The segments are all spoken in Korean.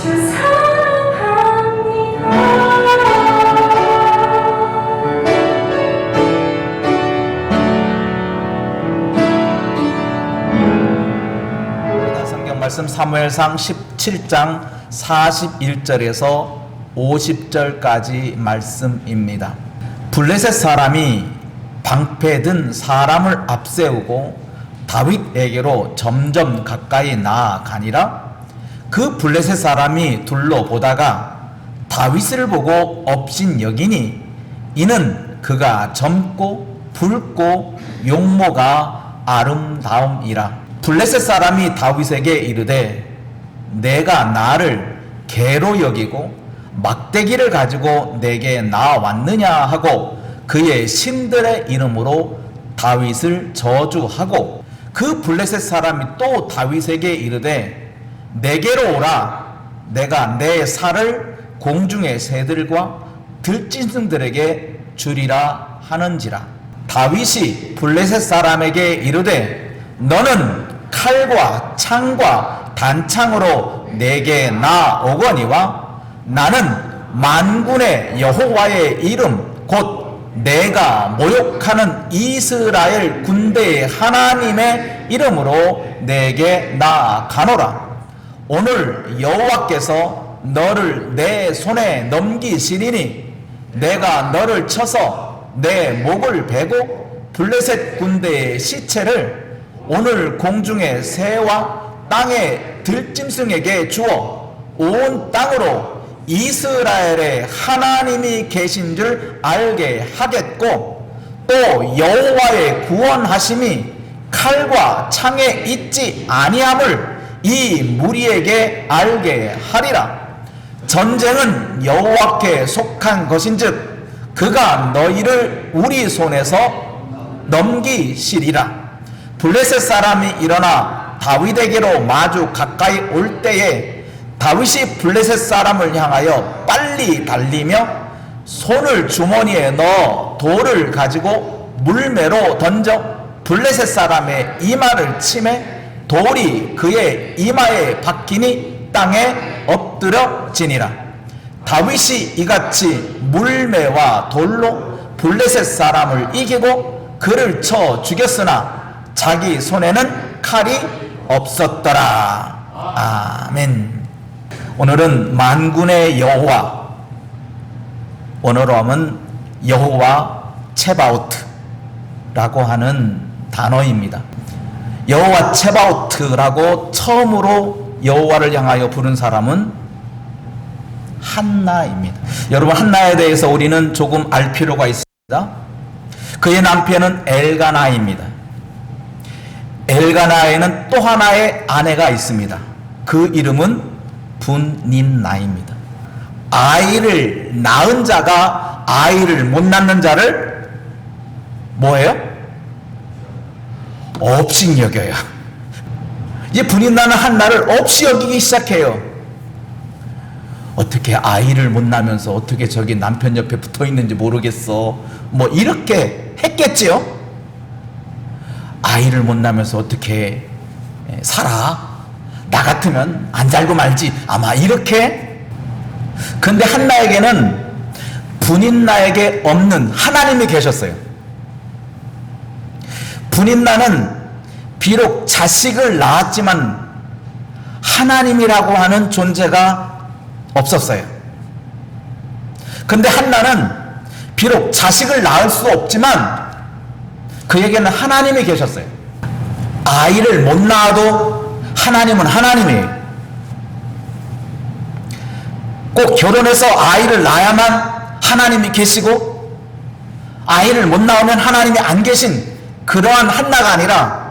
주 사랑합니다. 성경 말씀 사무엘상 17장 41절에서 50절까지 말씀입니다. 블레셋 사람이 방패든 사람을 앞세우고 다윗에게로 점점 가까이 나아가니라. 그 블레셋 사람이 둘러보다가 다윗을 보고 업신여기니 이는 그가 젊고 붉고 용모가 아름다움이라. 블레셋 사람이 다윗에게 이르되 내가 나를 개로 여기고 막대기를 가지고 내게 나왔느냐 하고 그의 신들의 이름으로 다윗을 저주하고, 그 블레셋 사람이 또 다윗에게 이르되 내게로 오라. 내가 내 살을 공중의 새들과 들짐승들에게 주리라 하는지라. 다윗이 블레셋 사람에게 이르되 너는 칼과 창과 단창으로 내게 나오거니와 나는 만군의 여호와의 이름 곧 내가 모욕하는 이스라엘 군대의 하나님의 이름으로 내게 나아가노라. 오늘 여호와께서 너를 내 손에 넘기시리니 내가 너를 쳐서 내 목을 베고 블레셋 군대의 시체를 오늘 공중의 새와 땅의 들짐승에게 주어 온 땅으로 이스라엘의 하나님이 계신 줄 알게 하겠고, 또 여호와의 구원하심이 칼과 창에 있지 아니함을 이 무리에게 알게 하리라. 전쟁은 여호와께 속한 것인즉 그가 너희를 우리 손에서 넘기시리라. 블레셋 사람이 일어나 다윗에게로 마주 가까이 올 때에 다윗이 블레셋 사람을 향하여 빨리 달리며 손을 주머니에 넣어 돌을 가지고 물매로 던져 블레셋 사람의 이마를 치매 돌이 그의 이마에 박히니 땅에 엎드려지니라. 다윗이 이같이 물매와 돌로 블레셋 사람을 이기고 그를 쳐 죽였으나 자기 손에는 칼이 없었더라. 아멘. 오늘은 만군의 여호와, 원어로 하면 여호와 체바오트라고 하는 단어입니다. 여호와 체바오트라고 처음으로 여호와를 향하여 부른 사람은 한나입니다. 여러분, 한나에 대해서 우리는 조금 알 필요가 있습니다. 그의 남편은 엘가나입니다. 엘가나에는 또 하나의 아내가 있습니다. 그 이름은 분닌나입니다. 아이를 낳은 자가 아이를 못 낳는 자를 뭐예요? 없이 여겨요. 이제 분인나는 한나를 없이 여기기 시작해요. 어떻게 아이를 못 낳으면서 어떻게 저기 남편 옆에 붙어 있는지 모르겠어, 뭐 이렇게 했겠지요. 아이를 못 낳으면서 어떻게 살아? 나 같으면 안 살고 말지, 아마 이렇게. 근데 한나에게는 분인나에게 없는 하나님이 계셨어요. 분인나는 비록 자식을 낳았지만 하나님이라고 하는 존재가 없었어요. 근데 한나는 비록 자식을 낳을 수 없지만 그에게는 하나님이 계셨어요. 아이를 못 낳아도 하나님은 하나님이에요. 꼭 결혼해서 아이를 낳아야만 하나님이 계시고 아이를 못 낳으면 하나님이 안 계신 그러한 한나가 아니라,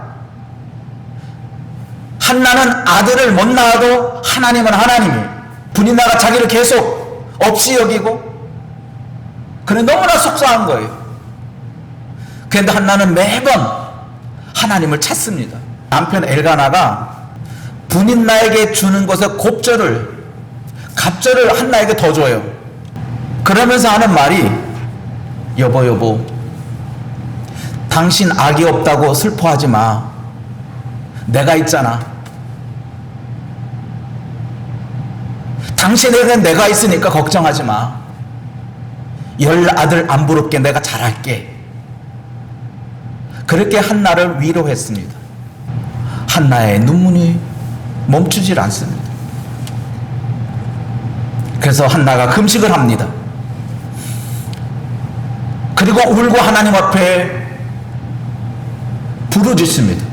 한나는 아들을 못 낳아도 하나님은 하나님이에요. 분인나가 자기를 계속 없이 여기고, 그래 너무나 속상한 거예요. 그런데 한나는 매번 하나님을 찾습니다. 남편 엘가나가 분인나에게 주는 것에 갑절을 한나에게 더 줘요. 그러면서 하는 말이, 여보 당신 악이 없다고 슬퍼하지 마. 내가 있잖아. 당신에게는 내가 있으니까 걱정하지 마. 10 아들 안 부럽게 내가 잘할게. 그렇게 한나를 위로했습니다. 한나의 눈물이 멈추질 않습니다. 그래서 한나가 금식을 합니다. 그리고 울고 하나님 앞에 부르짖습니다.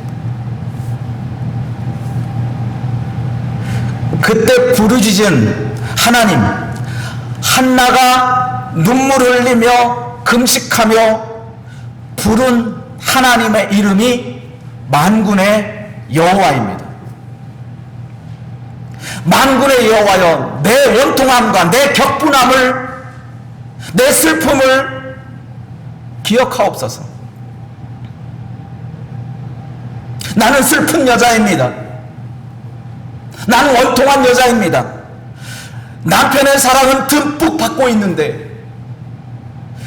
그때 부르짖은 하나님, 한나가 눈물 흘리며 금식하며 부른 하나님의 이름이 만군의 여호와입니다. 만군의 여호와여, 내 원통함과 내 격분함을, 내 슬픔을 기억하옵소서. 나는 슬픈 여자입니다. 나는 원통한 여자입니다. 남편의 사랑은 듬뿍 받고 있는데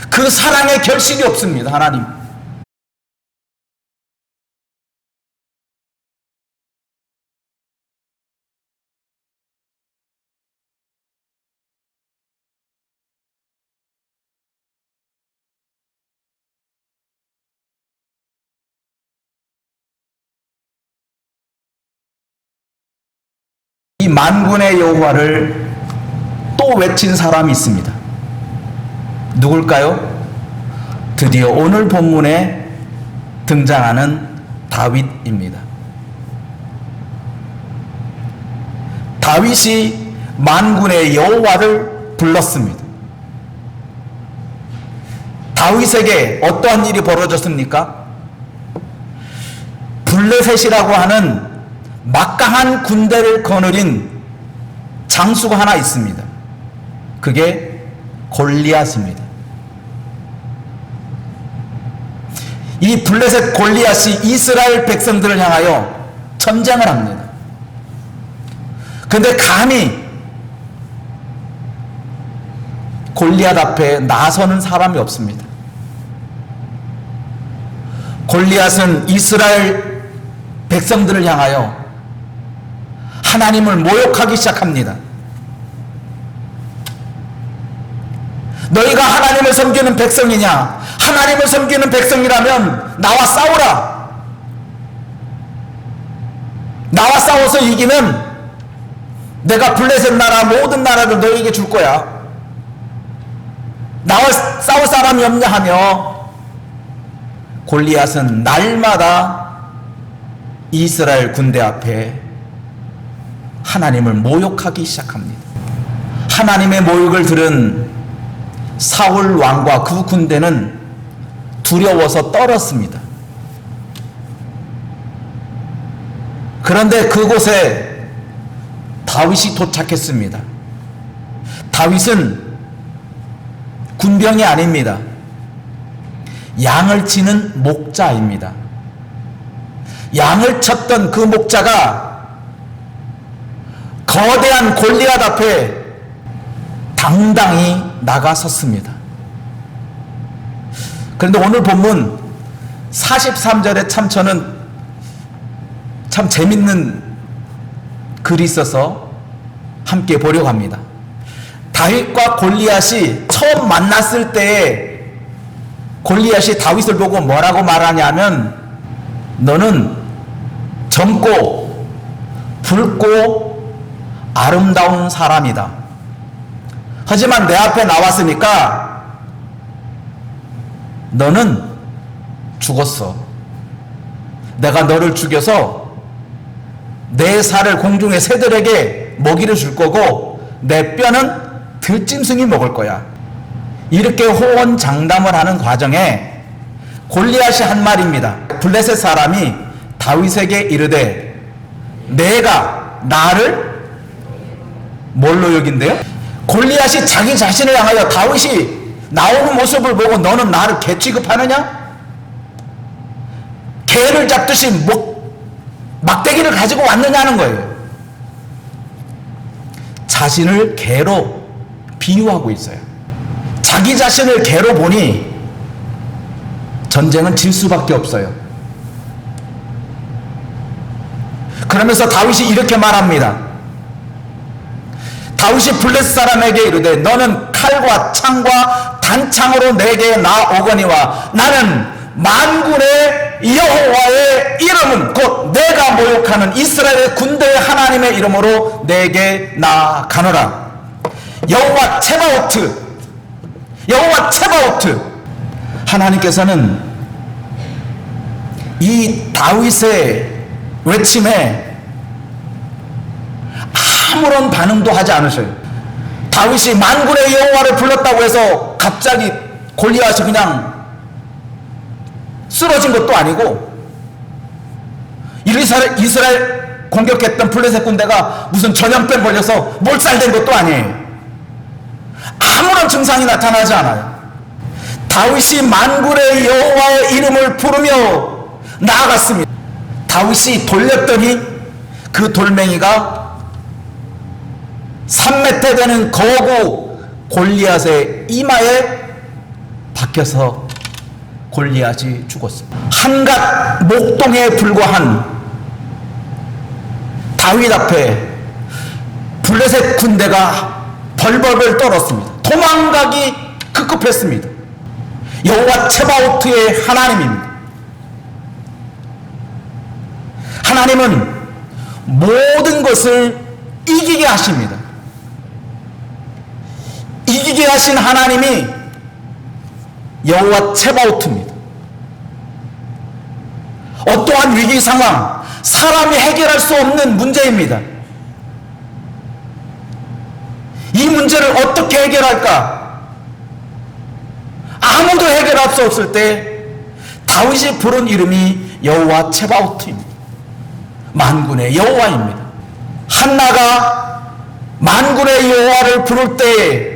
그 사랑의 결실이 없습니다. 하나님, 이 만군의 여호와를 또 외친 사람이 있습니다. 누굴까요? 드디어 오늘 본문에 등장하는 다윗입니다. 다윗이 만군의 여호와를 불렀습니다. 다윗에게 어떠한 일이 벌어졌습니까? 블레셋이라고 하는 막강한 군대를 거느린 장수가 하나 있습니다. 그게 골리앗입니다. 이 블레셋 골리앗이 이스라엘 백성들을 향하여 전쟁을 합니다. 그런데 감히 골리앗 앞에 나서는 사람이 없습니다. 골리앗은 이스라엘 백성들을 향하여 하나님을 모욕하기 시작합니다. 너희가 하나님을 섬기는 백성이냐? 하나님을 섬기는 백성이라면 나와 싸우라. 나와 싸워서 이기면 내가 블레셋 나라 모든 나라를 너희에게 줄 거야. 나와 싸울 사람이 없냐 하며 골리앗은 날마다 이스라엘 군대 앞에 하나님을 모욕하기 시작합니다. 하나님의 모욕을 들은 사울 왕과 그 군대는 두려워서 떨었습니다. 그런데 그곳에 다윗이 도착했습니다. 다윗은 군병이 아닙니다. 양을 치는 목자입니다. 양을 쳤던 그 목자가 거대한 골리앗 앞에 당당히 나가섰습니다. 그런데 오늘 본문 43절에 저는 참 재밌는 글이 있어서 함께 보려고 합니다. 다윗과 골리앗이 처음 만났을 때에 골리앗이 다윗을 보고 뭐라고 말하냐면, 너는 젊고 붉고 아름다운 사람이다. 하지만 내 앞에 나왔으니까 너는 죽었어. 내가 너를 죽여서 내 살을 공중의 새들에게 먹이를 줄 거고 내 뼈는 들짐승이 먹을 거야. 이렇게 호언장담을 하는 과정에 골리앗이 한 말입니다. 블레셋 사람이 다윗에게 이르되 내가 나를 뭘로 여긴대요? 골리앗이 자기 자신을 향하여 다윗이 나오는 모습을 보고 너는 나를 개 취급하느냐? 개를 잡듯이 막대기를 가지고 왔느냐는 거예요. 자신을 개로 비유하고 있어요. 자기 자신을 개로 보니 전쟁은 질 수밖에 없어요. 그러면서 다윗이 이렇게 말합니다. 다윗이 블레셋 사람에게 이르되 너는 칼과 창과 단창으로 내게 나오거니와 나는 만군의 여호와의 이름은 곧 내가 모욕하는 이스라엘 군대의 하나님의 이름으로 내게 나가노라. 여호와 체바오트, 여호와 체바오트. 하나님께서는 이 다윗의 외침에 아무런 반응도 하지 않으셔요. 다윗이 만군의 여호와를 불렀다고 해서 갑자기 골리앗이 그냥 쓰러진 것도 아니고, 이스라엘 공격했던 블레셋 군대가 무슨 전염병 걸려서 몰살된 것도 아니에요. 아무런 증상이 나타나지 않아요. 다윗이 만군의 여호와의 이름을 부르며 나아갔습니다. 다윗이 돌렸더니 그 돌멩이가 3m 되는 거구 골리앗의 이마에 박혀서 골리앗이 죽었습니다. 한갓 목동에 불과한 다윗 앞에 블레셋 군대가 벌벌벌 떨었습니다. 도망가기 급급했습니다. 여호와 체바오트의 하나님입니다. 하나님은 모든 것을 이기게 하십니다. 이기게 하신 하나님이 여호와 체바오트입니다. 어떠한 위기 상황, 사람이 해결할 수 없는 문제입니다. 이 문제를 어떻게 해결할까? 아무도 해결할 수 없을 때 다윗이 부른 이름이 여호와 체바오트입니다. 만군의 여호와입니다. 한나가 만군의 여호와를 부를 때에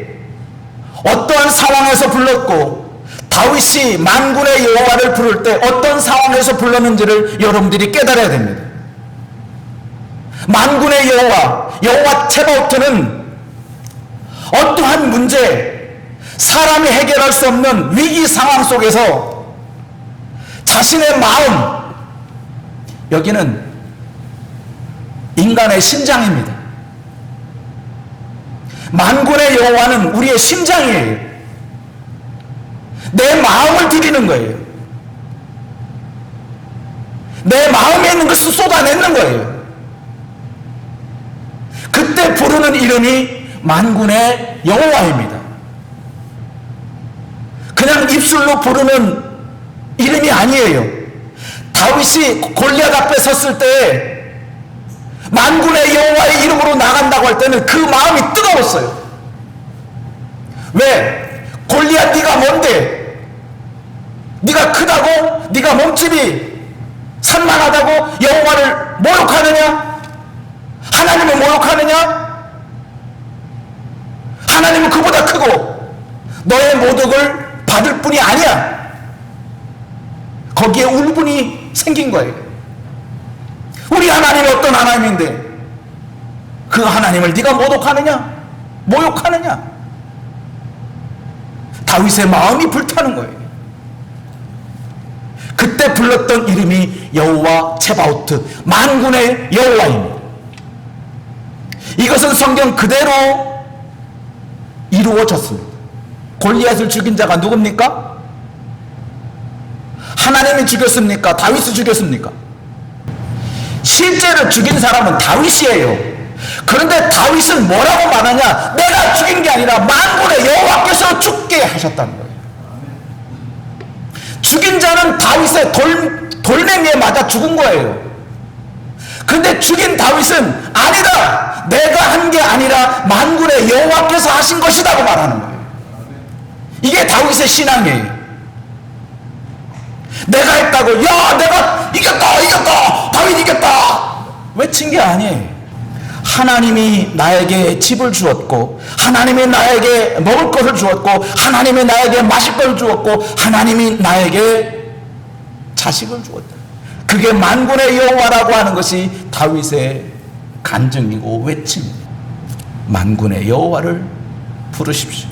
어떠한 상황에서 불렀고, 다윗이 만군의 여호와를 부를 때 어떤 상황에서 불렀는지를 여러분들이 깨달아야 됩니다. 만군의 여호와, 여호와 체바오트는 어떠한 문제, 사람이 해결할 수 없는 위기 상황 속에서 자신의 마음, 여기는 인간의 심장입니다. 만군의 여호와는 우리의 심장이에요. 내 마음을 드리는 거예요. 내 마음에 있는 것을 쏟아내는 거예요. 그때 부르는 이름이 만군의 여호와입니다. 그냥 입술로 부르는 이름이 아니에요. 다윗이 골리앗 앞에 섰을 때 만군의 여호와의 이름으로 나간다고 할 때는 그 마음이 뜨거웠어요. 왜? 골리앗 네가 뭔데? 네가 크다고? 네가 몸집이 산만하다고 여호와를 모욕하느냐? 하나님을 모욕하느냐? 하나님은 그보다 크고 너의 모독을 받을 뿐이 아니야. 거기에 울분이 생긴 거예요. 우리 하나님이 어떤 하나님인데 그 하나님을 네가 모독하느냐? 모욕하느냐? 다윗의 마음이 불타는 거예요. 그때 불렀던 이름이 여호와 체바오트, 만군의 여호와입니다. 이것은 성경 그대로 이루어졌습니다. 골리앗을 죽인 자가 누굽니까? 하나님이 죽였습니까? 다윗이 죽였습니까? 실제로 죽인 사람은 다윗이에요. 그런데 다윗은 뭐라고 말하냐? 내가 죽인 게 아니라 만군의 여호와께서 죽게 하셨다는 거예요. 죽인 자는 다윗의 돌멩이에 맞아 죽은 거예요. 근데 죽인 다윗은 아니다, 내가 한 게 아니라 만군의 여호와께서 하신 것이다고 말하는 거예요. 이게 다윗의 신앙이에요. 내가 했다고, 야 내가 이겼다 다윗 이겼다 외친 게 아니에요. 하나님이 나에게 집을 주었고, 하나님이 나에게 먹을 것을 주었고, 하나님이 나에게 마실 것을 주었고, 하나님이 나에게 자식을 주었다. 그게 만군의 여호와라고 하는 것이 다윗의 간증이고 외침입니다. 만군의 여호와를 부르십시오.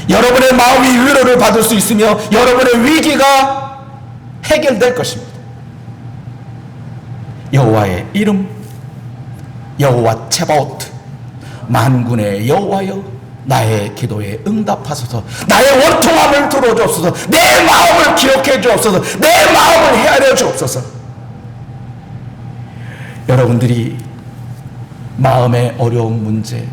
여러분의 마음이 위로를 받을 수 있으며 여러분의 위기가 해결될 것입니다. 여호와의 이름, 여호와 체바오트, 만군의 여호와여, 나의 기도에 응답하소서. 나의 원통함을 들어주옵소서. 내 마음을 기억해 주옵소서. 내 마음을 헤아려 주옵소서. 여러분들이 마음의 어려운 문제,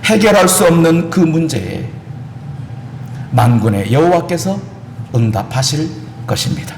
해결할 수 없는 그 문제에 만군의 여호와께서 응답하실 것입니다.